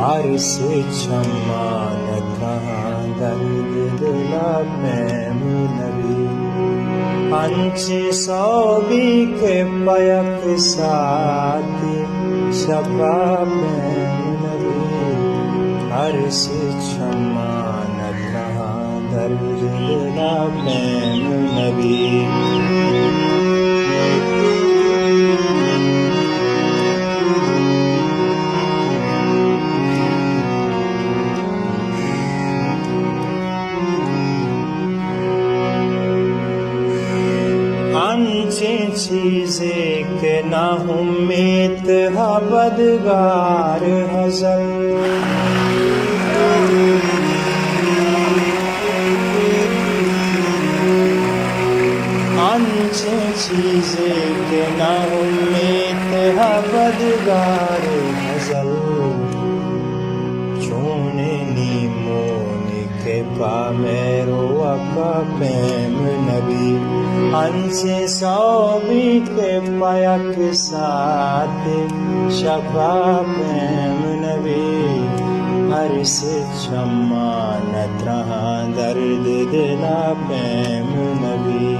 आरिस क्षमा न कहाँ दर्द दिला प्रेम नबी अंचे सौबी के पयक साथी शबा प्रेम नबी आरिस क्षमा न कहाँ दर्द दिला प्रेम नबी अंचे चीज़े के ना उम्मीद हा बदगार हज़ल अंचे चीज़े के ना उम्मीद हा बदगार हज़ल चूने नीमोनी के पामेरो अपा प्रेम नबी अंचे सौबी के पयक साथ शफा प्रेम नबी हरिस क्षमा न त्रहा दर्द दिला प्रेम नबी